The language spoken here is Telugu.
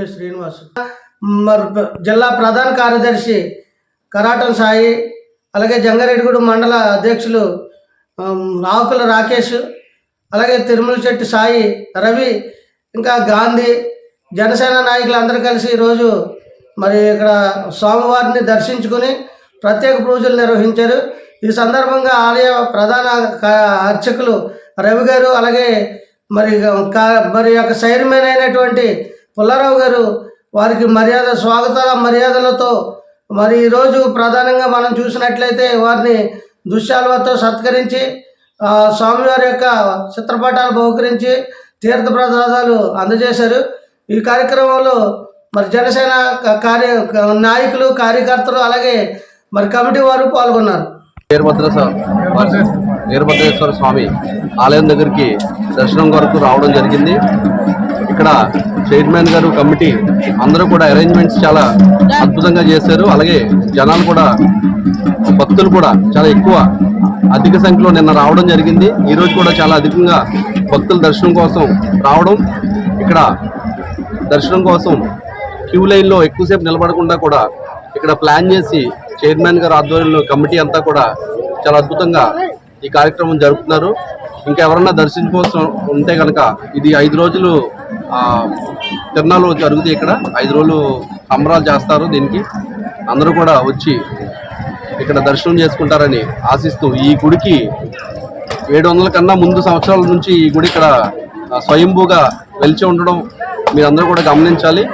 మీ శ్రీనివాస్. మరి జిల్లా ప్రధాన కార్యదర్శి కరాటం సాయి, అలాగే జంగారెడ్డిగూడెం మండల అధ్యక్షులు రావుకుల రాకేష్, అలాగే తిరుమల శెట్టి సాయి, రవి, ఇంకా గాంధీ, జనసేన నాయకులు అందరూ కలిసి ఈరోజు మరి ఇక్కడ స్వామివారిని దర్శించుకుని ప్రత్యేక పూజలు నిర్వహించారు. ఈ సందర్భంగా ఆలయ ప్రధాన అర్చకులు రవి గారు, అలాగే మరి యొక్క చైర్మన్ అయినటువంటి పుల్లారావు గారు వారికి స్వాగత మర్యాదలతో మరి ఈరోజు ప్రధానంగా మనం చూసినట్లయితే వారిని దుశ్శాలువతో సత్కరించి స్వామివారి యొక్క చిత్రపటాలు బహుకరించి తీర్థ ప్రసాదాలు అందజేశారు. ఈ కార్యక్రమంలో మరి జనసేన నాయకులు, కార్యకర్తలు, అలాగే మరి కమిటీ వారు పాల్గొన్నారు. వీరభద్రేశ్వర స్వామి ఆలయం దగ్గరికి దర్శనం కొరకు రావడం జరిగింది. ఇక్కడ చైర్మన్ గారు, కమిటీ అందరూ కూడా అరేంజ్మెంట్స్ చాలా అద్భుతంగా చేశారు. అలాగే జనాలు కూడా, భక్తులు కూడా చాలా అధిక సంఖ్యలో నిన్న రావడం జరిగింది. ఈరోజు కూడా చాలా అధికంగా భక్తులు దర్శనం కోసం రావడం, ఇక్కడ దర్శనం కోసం క్యూ లైన్లో ఎక్కువసేపు నిలబడకుండా కూడా ఇక్కడ ప్లాన్ చేసి చైర్మన్ గారు ఆధ్వర్యంలో కమిటీ అంతా కూడా చాలా అద్భుతంగా ఈ కార్యక్రమం జరుపుతున్నారు. ఇంకా ఎవరన్నా దర్శించుకోసం ఉంటే కనుక ఇది 5 రోజులు తిరునాళ్ళు జరుగుతాయి. ఇక్కడ 5 రోజులు సంబరాలు చేస్తారు. దీనికి అందరూ కూడా వచ్చి ఇక్కడ దర్శనం చేసుకుంటారని ఆశిస్తూ, ఈ గుడికి 700 కన్నా ముందు సంవత్సరాల నుంచి ఈ గుడి ఇక్కడ స్వయంభూగా వెలిచి ఉండడం మీరందరూ కూడా గమనించాలి.